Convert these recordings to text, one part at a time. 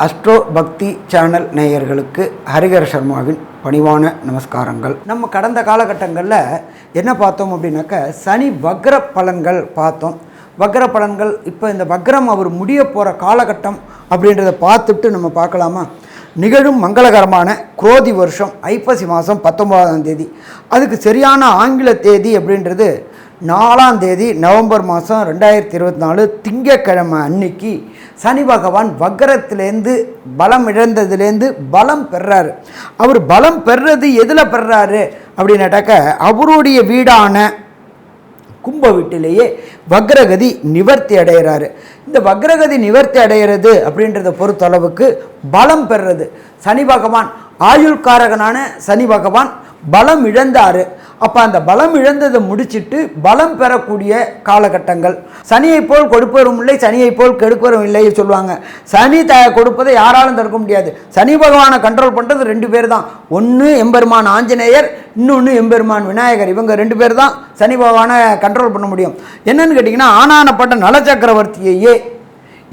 Astro பக்தி channel நேயர்களுக்கு ஹரிஹர சர்மாவின் பணிவான நமஸ்காரங்கள். நம்ம கடந்த காலகட்டங்களில் என்ன பார்த்தோம் அப்படின்னாக்க சனி வக்ர பலன்கள் பார்த்தோம். வக்ர பலன்கள் இப்போ இந்த வக்ரம் அவர் முடிய போகிற காலகட்டம் அப்படின்றத பார்த்துட்டு நம்ம பார்க்கலாமா? நிகழும் மங்களகரமான குரோதி வருஷம் ஐப்பசி மாதம் 19ஆம் தேதி, அதுக்கு சரியான ஆங்கில தேதி அப்படின்றது 4ஆம் தேதி நவம்பர் மாதம் 2024 திங்கக்கிழமை அன்னைக்கு சனி பகவான் வக்ரத்திலேருந்து பலம் இழந்ததுலேருந்து பலம் பெறாரு. அவர் பலம் பெறுறது எதில் பெறாரு அப்படின்னாட்டாக்க அவருடைய வீடான கும்ப வீட்டிலேயே வக்ரகதி நிவர்த்தி அடைகிறாரு. இந்த வக்ரகதி நிவர்த்தி அடைகிறது அப்படின்றத பொறுத்தளவுக்கு பலம் பெறுறது. சனி பகவான் ஆயுள்காரகனான சனி பகவான் பலம் இழந்தார். அப்போ அந்த பலம் இழந்ததை முடிச்சுட்டு பலம் பெறக்கூடிய காலகட்டங்கள். சனியை போல் கொடுப்பவரும் இல்லை, சனியை போல் கெடுப்பவரும் இல்லை சொல்லுவாங்க. சனி கொடுப்பதை யாராலும் தடுக்க முடியாது. சனி பகவானை கண்ட்ரோல் பண்ணுறது 2 பேர் தான். ஒன்று எம்பெருமான் ஆஞ்சநேயர், இன்னொன்று எம்பெருமான் விநாயகர். இவங்க 2 பேர் தான் சனி பகவானை கண்ட்ரோல் பண்ண முடியும். என்னன்னு கேட்டிங்கன்னா, ஆனானப்பட்ட நலச்சக்கரவர்த்தியையே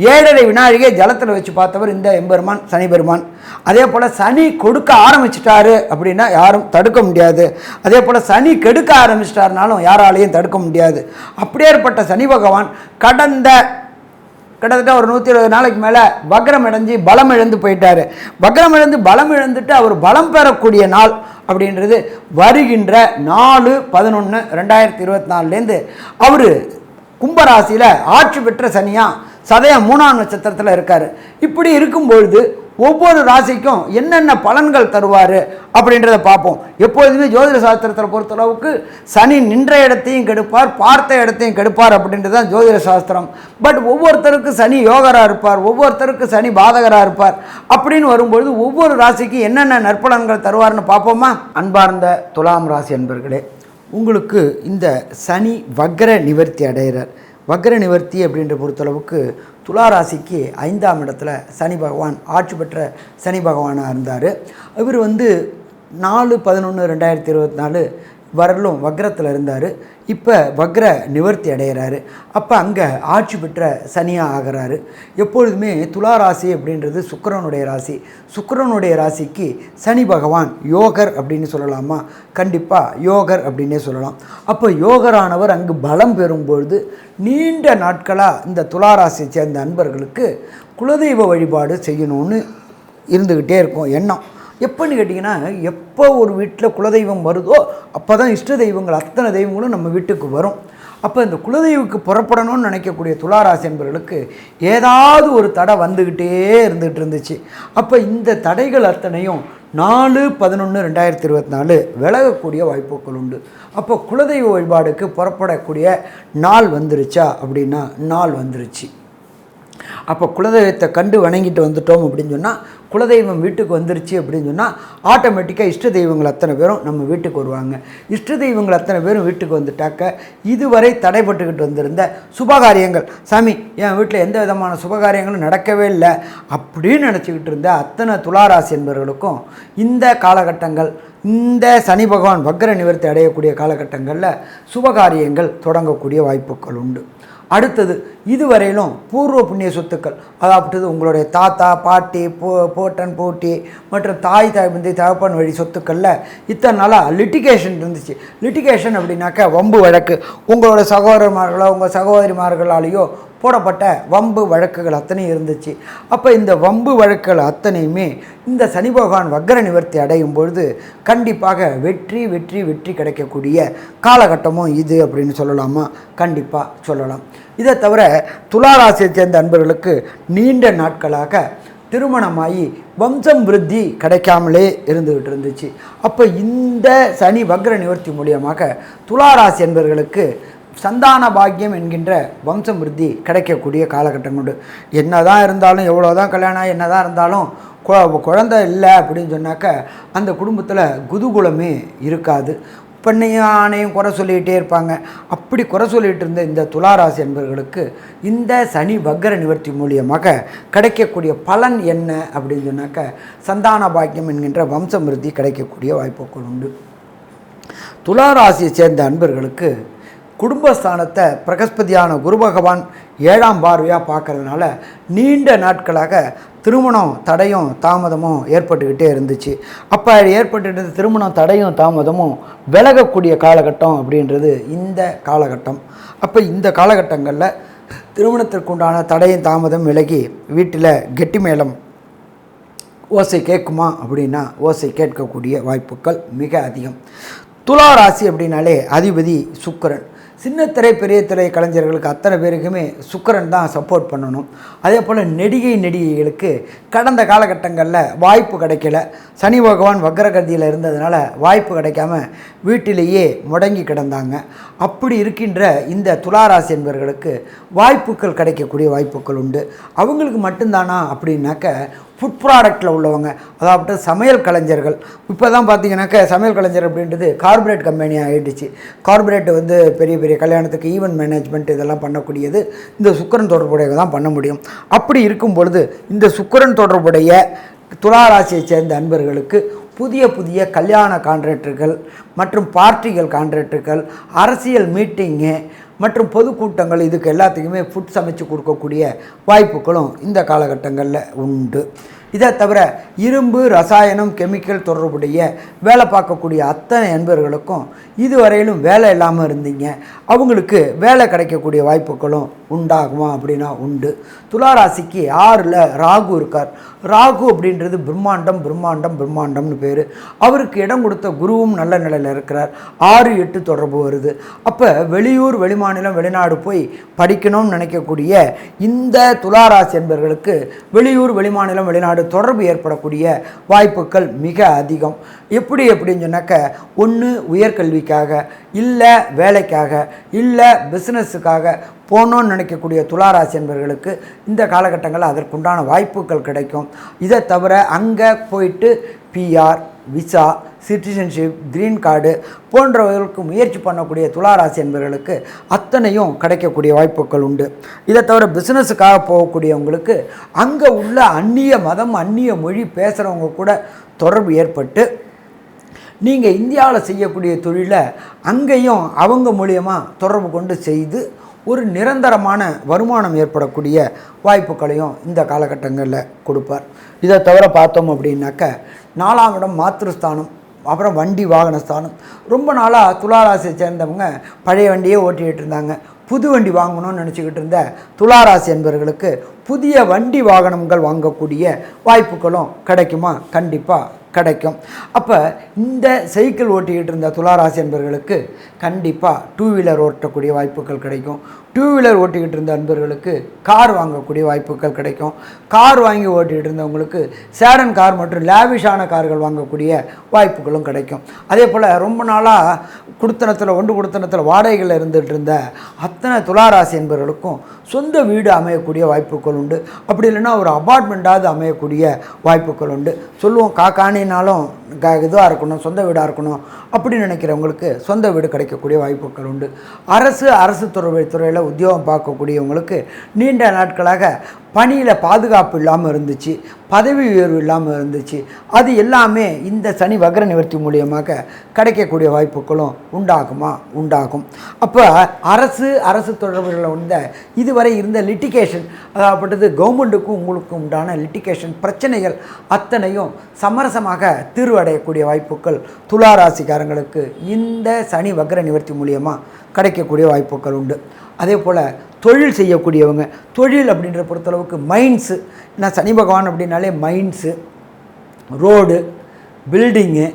7.5 வினாழிகை ஜலத்தில் வச்சு பார்த்தவர் இந்த எம்பெருமான் சனி பெருமான். அதே போல் சனி கொடுக்க ஆரம்பிச்சிட்டாரு அப்படின்னா யாரும் தடுக்க முடியாது. அதே போல் சனி கெடுக்க ஆரம்பிச்சிட்டாருனாலும் யாராலையும் தடுக்க முடியாது. அப்படியேற்பட்ட சனி பகவான் கிட்டத்தட்ட ஒரு 120 நாளைக்கு மேலே வக்ரம் இழந்து பலம் இழந்து போயிட்டார். வக்ரம் இழந்து பலம் இழந்துட்டு அவர் பலம் பெறக்கூடிய நாள் அப்படின்றது வருகின்ற 4/11/2024 அவர் கும்பராசியில் ஆட்சி பெற்ற சனியாக சதயம் 3ஆம் நட்சத்திரத்தில் இருக்கார். இப்படி இருக்கும்பொழுது ஒவ்வொரு ராசிக்கும் என்னென்ன பலன்கள் தருவார் அப்படின்றத பார்ப்போம். எப்பொழுதுமே ஜோதிட சாஸ்திரத்தில் பொறுத்தளவுக்கு சனி நின்ற இடத்தையும் கெடுப்பார், பார்த்த இடத்தையும் கெடுப்பார் அப்படின்றது தான் ஜோதிட சாஸ்திரம். பட் ஒவ்வொருத்தருக்கு சனி யோகராக இருப்பார், ஒவ்வொருத்தருக்கு சனி பாதகராக இருப்பார். அப்படின்னு வரும்பொழுது ஒவ்வொரு ராசிக்கு என்னென்ன நற்பலன்கள் தருவார்னு பார்ப்போமா? அன்பார்ந்த துலாம் ராசி அன்பர்களே, உங்களுக்கு இந்த சனி வக்ர நிவர்த்தி அடைகிறார். வக்ர நிவர்த்தி அப்படின்ற பொறுத்தளவுக்கு துலா ராசிக்கு 5ஆம் இடத்துல சனி பகவான் ஆட்சி பெற்ற சனி பகவானாக இருந்தார். இவர் 4/11/2024 வரலும் வக்ரத்தில் இருந்தார். இப்போ வக்ர நிவர்த்தி அடைகிறாரு. அப்போ அங்கே ஆட்சி பெற்ற சனியாக ஆகிறாரு. எப்பொழுதுமே துலா ராசி அப்படின்றது சுக்கிரனுடைய ராசி. சுக்கிரனுடைய ராசிக்கு சனி பகவான் யோகர் அப்படின்னு சொல்லலாமா? கண்டிப்பாக யோகர் அப்படின்னே சொல்லலாம். அப்போ யோகரானவர் அங்கு பலம் பெறும்பொழுது நீண்ட நாட்களாக இந்த துலா ராசியை சேர்ந்த அன்பர்களுக்கு குலதெய்வ வழிபாடு செய்யணும்னு இருந்துக்கிட்டே இருக்கும் எண்ணம். எப்போன்னு கேட்டிங்கன்னா, எப்போ ஒரு வீட்டில் குலதெய்வம் வருதோ அப்போ தான் இஷ்ட தெய்வங்கள் அத்தனை தெய்வங்களும் நம்ம வீட்டுக்கு வரும். அப்போ இந்த குலதெய்வுக்கு புறப்படணும்னு நினைக்கக்கூடிய துளாராசி என்பவர்களுக்கு ஏதாவது ஒரு தடை வந்துக்கிட்டே இருந்துச்சு. அப்போ இந்த தடைகள் அத்தனையும் 4/11/2024 விலகக்கூடிய வாய்ப்புகள் உண்டு. அப்போ குலதெய்வ வழிபாடுக்கு புறப்படக்கூடிய நாள் வந்துருச்சா அப்படின்னா நாள் வந்துருச்சு. அப்போ குலதெய்வத்தை கண்டு வணங்கிட்டு வந்துட்டோம் அப்படின்னு சொன்னால், குலதெய்வம் வீட்டுக்கு வந்துருச்சு அப்படின்னு சொன்னால் ஆட்டோமேட்டிக்காக இஷ்ட தெய்வங்கள் அத்தனை பேரும் நம்ம வீட்டுக்கு வருவாங்க. இஷ்ட தெய்வங்கள் அத்தனை பேரும் வீட்டுக்கு வந்துட்டாக்க இதுவரை தடைப்பட்டுக்கிட்டு வந்திருந்த சுபகாரியங்கள், சாமி என் வீட்டில் எந்த விதமான சுபகாரியங்களும் நடக்கவே இல்லை அப்படின்னு நினச்சிக்கிட்டு இருந்த அத்தனை துளாராசி என்பவர்களுக்கும் இந்த காலகட்டங்கள், இந்த சனி பகவான் வக்ர நிவர்த்தி அடையக்கூடிய காலகட்டங்களில் சுபகாரியங்கள் தொடங்கக்கூடிய வாய்ப்புகள் உண்டு. அடுத்தது, இதுவரையிலும் பூர்வ புண்ணிய சொத்துக்கள், அதாவது உங்களுடைய தாத்தா பாட்டி போட்டன் போட்டி மற்றும் தாய் தந்தை தகப்பன் வழி சொத்துக்களில் இத்தனை நாளாக லிட்டிகேஷன் இருந்துச்சு. லிட்டிகேஷன் அப்படின்னாக்கா வம்பு வழக்கு, உங்களோட சகோதரமார்களோ உங்கள் சகோதரிமார்களாலேயோ போடப்பட்ட வம்பு வழக்குகள் அத்தனையும் இருந்துச்சு. அப்போ இந்த வம்பு வழக்குகள் அத்தனையுமே இந்த சனி பகவான் வக்ர நிவர்த்தி அடையும் பொழுது கண்டிப்பாக வெற்றி வெற்றி வெற்றி கிடைக்கக்கூடிய காலகட்டமும் இது அப்படின்னு சொல்லலாமா? கண்டிப்பாக சொல்லலாம். இதை தவிர துளாராசியை சேர்ந்த அன்பர்களுக்கு நீண்ட நாட்களாக திருமணமாகி வம்சம் விருத்தி கிடைக்காமலே இருந்துகிட்டு இருந்துச்சு. அப்போ இந்த சனி வக்ர நிவர்த்தி மூலியமாக துளாராசி என்பவர்களுக்கு சந்தான பாக்கியம் என்கின்ற வம்சம் விருத்தி கிடைக்கக்கூடிய காலகட்டம் உண்டு. என்ன தான் இருந்தாலும், எவ்வளோ தான் கல்யாணம் என்ன தான் இருந்தாலும் குழந்தை இல்லை அப்படின்னு சொன்னாக்க அந்த குடும்பத்தில் குதூகுலமே இருக்காது. பெண்ணையும் ஆணையும் குறை சொல்லிகிட்டே இருப்பாங்க. அப்படி குறை சொல்லிகிட்டு இருந்த இந்த துளாராசி என்பவர்களுக்கு இந்த சனி வக்ர நிவர்த்தி மூலியமாக கிடைக்கக்கூடிய பலன் என்ன அப்படின்னு சொன்னாக்க சந்தான பாக்கியம் என்கின்ற வம்சம் விருத்தி கிடைக்கக்கூடிய வாய்ப்புகள் உண்டு. துளாராசியை சேர்ந்த அன்பர்களுக்கு குடும்பஸ்தானத்தை பிரகஸ்பதியான குரு பகவான் 7ஆம் பார்வையாக பார்க்கறதுனால நீண்ட நாட்களாக திருமணம் தடையும் தாமதமும் ஏற்பட்டுக்கிட்டே இருந்துச்சு. அப்போ ஏற்பட்டுட்டு திருமணம் தடையும் தாமதமும் விலகக்கூடிய காலகட்டம் அப்படின்றது இந்த காலகட்டம். அப்போ இந்த காலகட்டங்களில் திருமணத்திற்குண்டான தடையும் தாமதம் விலகி வீட்டில் கெட்டி மேளம் ஓசை கேட்குமா அப்படின்னா ஓசை கேட்கக்கூடிய வாய்ப்புகள் மிக அதிகம். துலா ராசி அப்படின்னாலே அதிபதி சுக்கிரன். சின்னத்திரை பெரிய திரை கலைஞர்களுக்கு அத்தனை பேருக்குமே சுக்கிரன் தான் சப்போர்ட் பண்ணணும். அதே போல் நடிகைகளுக்கு கடந்த காலகட்டங்களில் வாய்ப்பு கிடைக்கல. சனி பகவான் வக்ரகதியில் இருந்ததுனால வாய்ப்பு கிடைக்காம வீட்டிலேயே முடங்கி கிடந்தாங்க. அப்படி இருக்கின்ற இந்த துளாராசி என்பவர்களுக்கு வாய்ப்புகள் கிடைக்கக்கூடிய வாய்ப்புகள் உண்டு. அவங்களுக்கு மட்டும்தானா அப்படின்னாக்க ஃபுட் ப்ராடக்டில் உள்ளவங்க, அதாவது சமையல் கலைஞர்கள். இப்போ தான் பார்த்தீங்கன்னாக்க சமையல் கலைஞர் அப்படின்றது கார்பரேட் கம்பெனியாக ஆகிடுச்சு. கார்பரேட் பெரிய பெரிய கல்யாணத்துக்கு ஈவெண்ட் மேனேஜ்மெண்ட் இதெல்லாம் பண்ணக்கூடியது இந்த சுக்கிரன் தொடர்புடைய தான் பண்ண முடியும். அப்படி இருக்கும் பொழுது இந்த சுக்கிரன் தொடர்புடைய துளாராசியை சேர்ந்த அன்பர்களுக்கு புதிய புதிய கல்யாண கான்ட்ராக்டர்கள் மற்றும் பார்ட்டிகள் கான்ட்ராக்டர்கள், அரசியல் மீட்டிங்கு மற்றும் பொதுக்கூட்டங்கள், இதுக்கு எல்லாத்துக்குமே ஃபுட் சமைச்சு கொடுக்கக்கூடிய வாய்ப்புகளும் இந்த காலகட்டங்களில் உண்டு. இதை தவிர இரும்பு, ரசாயனம், கெமிக்கல் தொடர்புடைய வேலை பார்க்கக்கூடிய அத்தனை நண்பர்களுக்கும் இதுவரையிலும் வேலை இல்லாமல் இருந்தீங்க, அவங்களுக்கு வேலை கிடைக்கக்கூடிய வாய்ப்புகளும் உண்டாகுமா அப்படின்னா உண்டு. துளாராசிக்கு 6ல் ராகு இருக்கார். ராகு அப்படின்றது பிரம்மாண்டம்னு பேர். அவருக்கு இடம் கொடுத்த குருவும் நல்ல நிலையில் இருக்கிறார். 6-8 தொடர்பு வருது. அப்போ வெளியூர், வெளிமாநிலம், வெளிநாடு போய் படிக்கணும்னு நினைக்கக்கூடிய இந்த துளாராசி என்பவர்களுக்கு வெளியூர், வெளிமாநிலம், வெளிநாடு தொடர்பு ஏற்படக்கூடிய வாய்ப்புகள் மிக அதிகம். எப்படின்னு சொன்னாக்க, ஒன்று உயர்கல்விக்காக, இல்லை வேலைக்காக, இல்லை பிஸ்னஸுக்காக போகணுன்னு நினைக்கக்கூடிய துளாராசி என்பவர்களுக்கு இந்த காலகட்டங்களில் அதற்குண்டான வாய்ப்புகள் கிடைக்கும். இதை தவிர அங்கே போயிட்டு PR, visa, citizenship, green card போன்றவர்களுக்கு முயற்சி பண்ணக்கூடிய துளாராசி என்பவர்களுக்கு அத்தனையும் கிடைக்கக்கூடிய வாய்ப்புகள் உண்டு. இதை தவிர பிஸ்னஸுக்காக போகக்கூடியவங்களுக்கு அங்கே உள்ள அந்நிய மதம், அந்நிய மொழி பேசுகிறவங்க கூட தொடர்பு ஏற்பட்டு நீங்கள் இந்தியாவில் செய்யக்கூடிய தொழிலை அங்கேயும் அவங்க மூலியமாக தொடர்பு கொண்டு செய்து ஒரு நிரந்தரமான வருமானம் ஏற்படக்கூடிய வாய்ப்புகளையும் இந்த காலகட்டங்களில் கொடுப்பார். இதை தவிர பார்த்தோம் அப்படின்னாக்க 4ஆம் இடம் மாத்திருஸ்தானம், அப்புறம் வண்டி வாகன ஸ்தானம். ரொம்ப நாளாக துளாராசியை சேர்ந்தவங்க பழைய வண்டியே ஓட்டிகிட்டு இருந்தாங்க. புது வண்டி வாங்கணும்னு நினச்சிக்கிட்டு இருந்த துளாராசி என்பவர்களுக்கு புதிய வண்டி வாகனங்கள் வாங்கக்கூடிய வாய்ப்புகளும் கிடைக்குமா? கண்டிப்பாக கிடைக்கும். அப்போ இந்த சைக்கிள் ஓட்டிக்கிட்டு இருந்த துளாராசி என்பவர்களுக்கு கண்டிப்பாக 2 வீலர் ஓட்டக்கூடிய வாய்ப்புகள் கிடைக்கும். 2 வீலர் ஓட்டிக்கிட்டு இருந்த அன்பர்களுக்கு கார் வாங்கக்கூடிய வாய்ப்புகள் கிடைக்கும். கார் வாங்கி ஓட்டிகிட்டு இருந்தவங்களுக்கு சேடன் கார் மற்றும் லேவிஷான கார்கள் வாங்கக்கூடிய வாய்ப்புகளும் கிடைக்கும். அதே போல் ரொம்ப நாளாக குடுத்தனத்தில் வாடகைகள் இருந்துகிட்டு இருந்த அத்தனை துளாராசி என்பவர்களுக்கும் சொந்த வீடு அமையக்கூடிய வாய்ப்புகள் உண்டு. அப்படி இல்லைன்னா ஒரு அபார்ட்மெண்ட்டாவது அமையக்கூடிய வாய்ப்புகள் உண்டு. சொல்லுவோம் காக்கானினாலும் இதுவாக இருக்கணும், சொந்த வீடாக இருக்கணும் அப்படின்னு நினைக்கிறவங்களுக்கு சொந்த வீடு கிடைக்கக்கூடிய வாய்ப்புகள் உண்டு. அரசு துறையில் உத்தியோகம் பார்க்கக்கூடியவங்களுக்கு நீண்ட நாட்களாக பணியில் பாதுகாப்பு இல்லாமல் இருந்துச்சு, பதவி உயர்வு இல்லாமல் இருந்துச்சு. அது எல்லாமே இந்த சனி வக்ர நிவர்த்தி மூலியமாக கிடைக்கக்கூடிய வாய்ப்புகளும் உண்டாகும். அப்போ அரசு தொடர்புகளில் வந்த இதுவரை இருந்த லிட்டிகேஷன், அதாவது கவர்மெண்ட்டுக்கும் உங்களுக்கும் உண்டான லிட்டிகேஷன் பிரச்சனைகள் அத்தனையும் சமரசமாக தீர்வடையக்கூடிய வாய்ப்புகள் துளாராசிக்காரங்களுக்கு இந்த சனி வக்ர நிவர்த்தி மூலியமாக கிடைக்கக்கூடிய வாய்ப்புகள் உண்டு. அதே போல் தொழில் செய்யக்கூடியவங்க, தொழில் அப்படின்ற பொறுத்தளவுக்கு மைன்ஸு, நான் சனி பகவான் அப்படின்னாலே மைன்ஸு, ரோடு, பில்டிங்கு,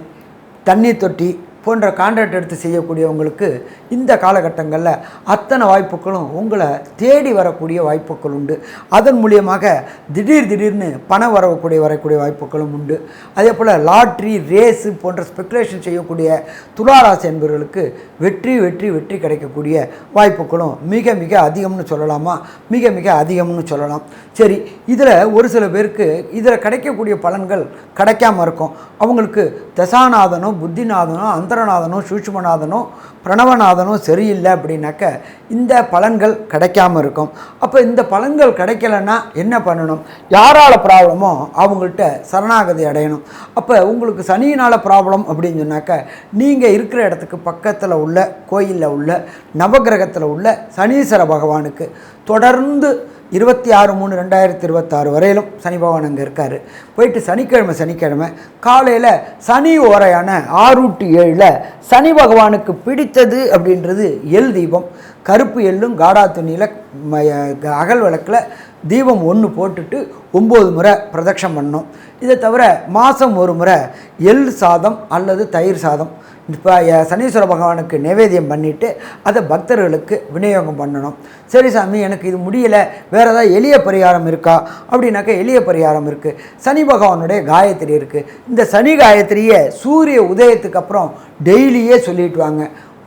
தண்ணீர் தொட்டி போன்ற கான்ட்ராக்ட் எடுத்து செய்யக்கூடியவங்களுக்கு இந்த காலகட்டங்களில் அத்தனை வாய்ப்புகளும் உங்களை தேடி வரக்கூடிய வாய்ப்புகள் உண்டு. அதன் மூலியமாக திடீர்னு பணம் வரக்கூடிய வாய்ப்புகளும் உண்டு. அதே போல் லாட்ரி, ரேஸு போன்ற ஸ்பெக்குலேஷன் செய்யக்கூடிய துளாராசி என்பவர்களுக்கு வெற்றி கிடைக்கக்கூடிய வாய்ப்புகளும் மிக அதிகம்னு சொல்லலாமா? மிக அதிகம்னு சொல்லலாம். சரி, இதில் ஒரு சில பேருக்கு இதில் கிடைக்கக்கூடிய பலன்கள் கிடைக்காம இருக்கும். அவங்களுக்கு தசாநாதனோ, புத்திநாதனோ, அந்தரநாதனும் சூட்சுமநாதனும் பிரணவநாதனும் சரியில்லை அப்படின்னாக்க இந்த பலன்கள் கிடைக்காம இருக்கும். அப்போ இந்த பலன்கள் கிடைக்கலன்னா என்ன பண்ணணும்? யாரால் ப்ராப்ளமோ அவங்கள்ட்ட சரணாகதி அடையணும். அப்போ உங்களுக்கு சனியினால் ப்ராப்ளம் அப்படின்னு சொன்னாக்க நீங்கள் இருக்கிற இடத்துக்கு பக்கத்தில் உள்ள கோயிலில் உள்ள நவகிரகத்தில் உள்ள சனீஸ்வர பகவானுக்கு தொடர்ந்து 26/3/2026 வரையிலும் சனி பகவான் அங்கே இருக்கார். போயிட்டு சனிக்கிழமை காலையில் சனி ஓரையான 6 to 7 சனி பகவானுக்கு பிடித்தது அப்படின்றது எள் தீபம். கருப்பு எள்ளும் காடா துணியில் அகல் விளக்கில் தீபம் 1 போட்டுட்டு 9 முறை பிரதட்சம் பண்ணணும். இதை தவிர மாதம் 1 முறை எள் சாதம் அல்லது தயிர் சாதம் இப்போ சனீஸ்வர பகவானுக்கு நைவேத்தியம் பண்ணிவிட்டு அதை பக்தர்களுக்கு விநியோகம் பண்ணணும். சரி சாமி, எனக்கு இது முடியலை, வேறு ஏதாவது எளிய பரிகாரம் இருக்கா அப்படின்னாக்கா எளிய பரிகாரம் இருக்குது. சனி பகவானுடைய காயத்ரி இருக்குது. இந்த சனி காயத்ரியை சூரிய உதயத்துக்கு அப்புறம் டெய்லியே சொல்லிட்டு வாங்க.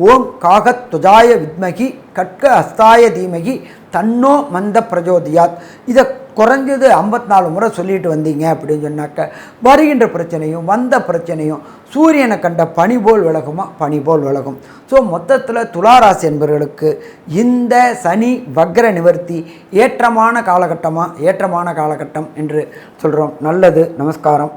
ஓம் காகத் துஜாய வித்மகி கட்க அஸ்தாய தீமகி தன்னோ மந்த பிரஜோதியாத். இதை குறைஞ்சது 54 முறை சொல்லிட்டு வந்தீங்க அப்படின்னு சொன்னாக்க வருகின்ற பிரச்சனையும் வந்த பிரச்சனையும் சூரியனை கண்ட பனி போல் விலகுமா, பனி போல் விலகும். ஸோ மொத்தத்தில் துளாராசி என்பவர்களுக்கு இந்த சனி வக்ர நிவர்த்தி ஏற்றமான காலகட்டம் என்று சொல்கிறோம். நல்லது. நமஸ்காரம்.